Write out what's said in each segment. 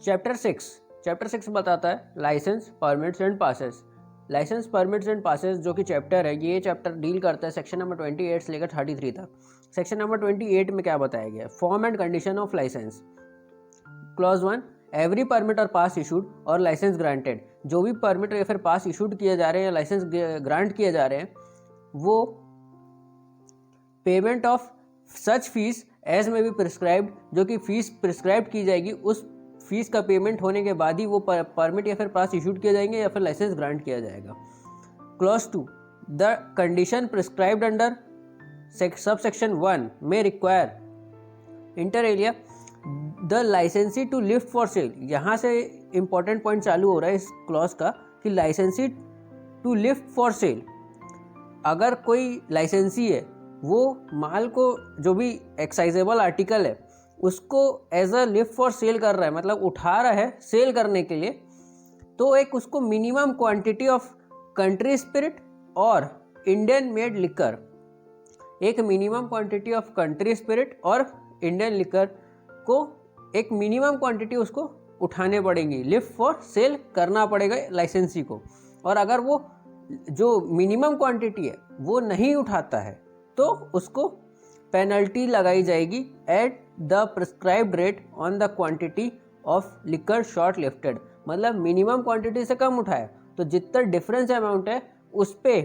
Chapter 6 बताता है licence, permits and passes. Licence, permits and passes जो कि चैप्टर है, ये चैप्टर डील करता है सेक्शन नंबर 28 से लेकर 33 तक। सेक्शन नंबर 28 में क्या बताया गया है? Form and condition of licence. Clause 1, every permit और पास इशूड और लाइसेंस ग्रांटेड, जो भी परमिट या फिर पास इशूड किए जा रहे हैं या लाइसेंस ग्रांट किए जा रहे हैं, वो payment of such fees as में भी प्रिस्क्राइब्ड, जो कि फीस प्रिस्क्राइब की जाएगी, उस फीस का पेमेंट होने के बाद ही वो परमिट या फिर पास इशूड किए जाएंगे या फिर लाइसेंस ग्रांट किया जाएगा। Clause 2, the condition prescribed under sub section 1 में रिक्वायर इंटर एलिया द लाइसेंसी टू लिफ्ट फॉर सेल। यहाँ से इंपॉर्टेंट पॉइंट चालू हो रहा है इस क्लॉज का कि लाइसेंसी टू लिफ्ट फॉर सेल। अगर कोई लाइसेंसी है, वो माल को, जो भी एक्साइजेबल आर्टिकल है, उसको as a lift for sale कर रहा है, मतलब उठा रहा है सेल करने के लिए, तो एक उसको minimum quantity of country spirit और इंडियन मेड लिकर, एक minimum quantity of country spirit और इंडियन लिकर को एक मिनिमम क्वांटिटी उसको उठाने पड़ेंगी, लिफ्ट फॉर सेल करना पड़ेगा लाइसेंसी को। और अगर वो जो मिनिमम क्वांटिटी है वो नहीं उठाता है तो उसको पेनल्टी लगाई जाएगी at the prescribed rate on the quantity of liquor short lifted. मतलब मिनिमम क्वांटिटी से कम उठाए तो जितना डिफरेंस अमाउंट है उस पे,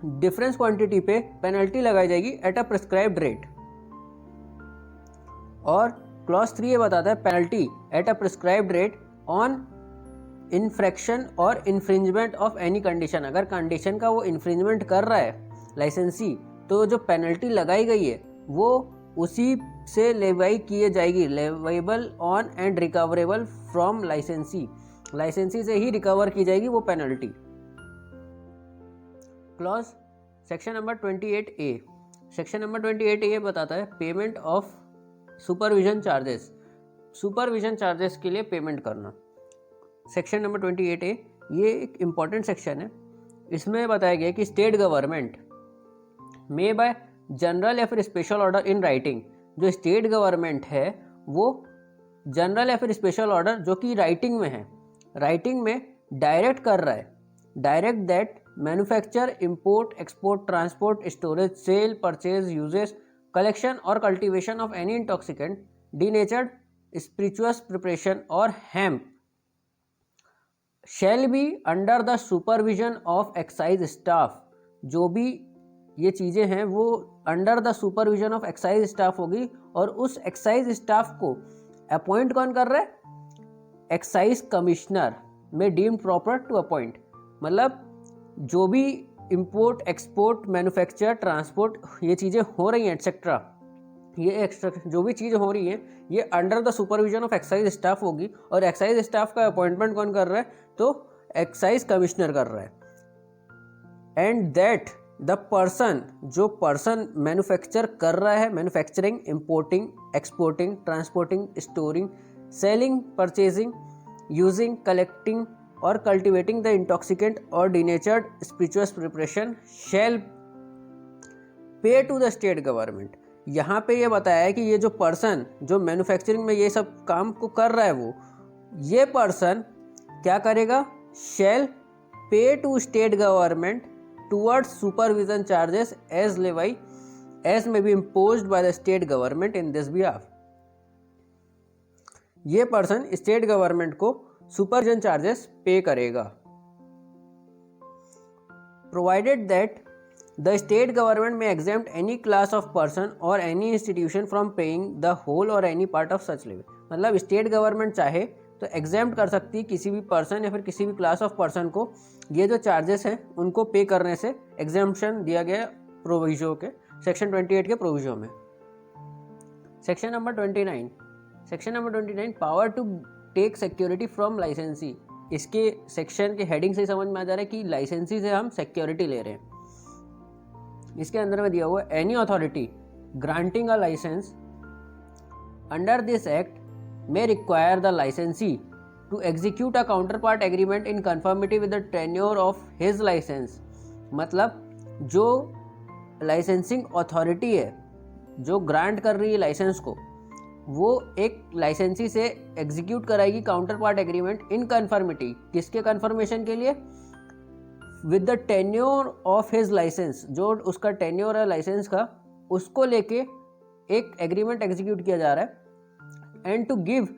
डिफरेंस क्वांटिटी पे पेनल्टी लगाई जाएगी एट अ प्रिस्क्राइब्ड रेट। और क्लॉज 3 ये बताता है penalty at a prescribed rate on infarction और इन्फ्रिंजमेंट ऑफ एनी कंडीशन। अगर कंडीशन का वो इन्फ्रिंजमेंट कर रहा है लाइसेंसी, तो जो पेनल्टी लगाई गई है वो उसी से लेवाई किए जाएगी, leviable on and recoverable from लाइसेंसी, लाइसेंसी से ही रिकवर की जाएगी वो penalty. Clause section number 28A, section number 28A ये बताता है payment of supervision charges, supervision charges के लिए पेमेंट करना। सेक्शन नंबर 28A ये एक इम्पॉर्टेंट सेक्शन है। इसमें बताया गया कि state government may bye general या फिर स्पेशल ऑर्डर इन राइटिंग, जो स्टेट गवर्नमेंट है वो जनरल या फिर स्पेशल ऑर्डर जो कि राइटिंग में है, राइटिंग में डायरेक्ट कर रहा है, direct that manufacture, import, export, transport, storage, sale, purchase, uses, collection or cultivation of any intoxicant, denatured spirituous preparation or hemp shall be under the supervision of excise staff. जो भी ये चीज़ें हैं वो under the supervision of excise staff होगी। और उस excise staff को अपॉइंट कौन कर रहा है? एक्साइज कमिश्नर में डीम्ड प्रॉपर टू अपॉइंट। मतलब जो भी इंपोर्ट, एक्सपोर्ट, मैन्युफैक्चर, ट्रांसपोर्ट ये चीज़ें हो रही हैं एक्सेट्रा, ये जो भी चीज़ हो रही है ये under the supervision of excise staff होगी। और एक्साइज स्टाफ का अपॉइंटमेंट कौन कर रहा है? तो एक्साइज कमिश्नर कर रहा है। एंड दैट द पर्सन, जो पर्सन मैन्युफैक्चर कर रहा है, manufacturing, importing, exporting, transporting, storing, selling, purchasing, using, collecting और कल्टिवेटिंग द इंटॉक्सिकेंट और denatured स्पिरिचुअस preparation shell pay to the state government. यहाँ पे ये बताया है कि ये जो पर्सन जो मैन्युफैक्चरिंग में ये सब काम को कर रहा है वो, ये पर्सन क्या करेगा? Shall pay to state government towards supervision charges as levy as may be imposed by the state government in this behalf. ये पर्सन स्टेट गवर्नमेंट को सुपरविजन चार्जेस पे करेगा, provided that the state government may exempt any class of person or any institution from paying the whole or any part of such levy. मतलब state government चाहे तो exempt कर सकती है किसी भी पर्सन या फिर किसी भी क्लास ऑफ पर्सन को ये जो चार्जेस हैं उनको पे करने से एग्जेम्पशन दिया गया प्रोविजो के, सेक्शन 28 के प्रोविजो में। Section number 29, section number 29 power to take security from licensee. इसके सेक्शन के हेडिंग से समझ में आ जा रहा है कि लाइसेंसी से हम सिक्योरिटी ले रहे हैं। इसके अंदर में दिया हुआ है any authority granting a licence under this act may require the licensee to execute a counterpart agreement in conformity with the tenure of his license। मतलब जो लाइसेंसिंग अथॉरिटी है जो ग्रांट कर रही है लाइसेंस को, वो एक लाइसेंसी से एग्जीक्यूट कराएगी counterpart agreement in conformity, किसके कन्फर्मेशन के लिए, with the tenure of his licence, जो उसका टेन्योर है लाइसेंस का उसको लेके एक एग्रीमेंट एग्जीक्यूट किया जा रहा है। एंड टू गिव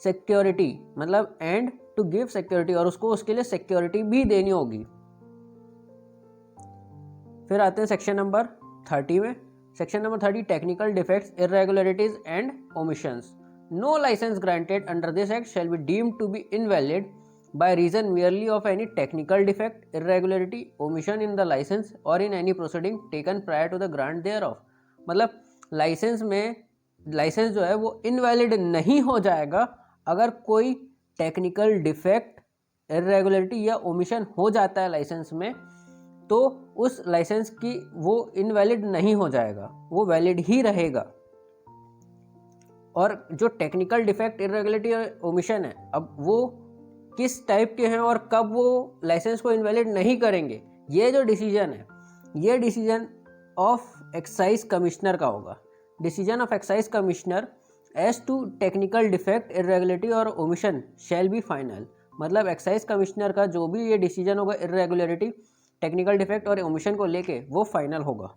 सिक्योरिटी, मतलब एंड टू गिव सिक्योरिटी, और उसको उसके लिए सिक्योरिटी भी देनी होगी। फिर आते हैं सेक्शन नंबर 30 में। Section number 30, technical defects, irregularities and omissions. No licence granted under this act shall be deemed to be invalid by reason merely of any technical defect, irregularity, omission in the license or in any proceeding taken prior to the grant thereof। मतलब licence जो है वो invalid नहीं हो जाएगा अगर कोई technical defect, irregularity या ओमिशन हो जाता है लाइसेंस में, तो उस लाइसेंस की वो इनवैलिड नहीं हो जाएगा, वो वैलिड ही रहेगा। और जो टेक्निकल डिफेक्ट, इरेगुलरिटी और ओमिशन है, अब वो किस टाइप के हैं और कब वो लाइसेंस को इनवैलिड नहीं करेंगे, ये जो डिसीजन है ये डिसीजन ऑफ एक्साइज कमिश्नर का होगा। Decision of excise commissioner as to technical defect, irregularity और ओमिशन शैल बी फाइनल। मतलब एक्साइज कमिश्नर का जो भी ये डिसीजन होगा इरेगुलरिटी, टेक्निकल डिफेक्ट और ओमिशन को लेके वो फाइनल होगा।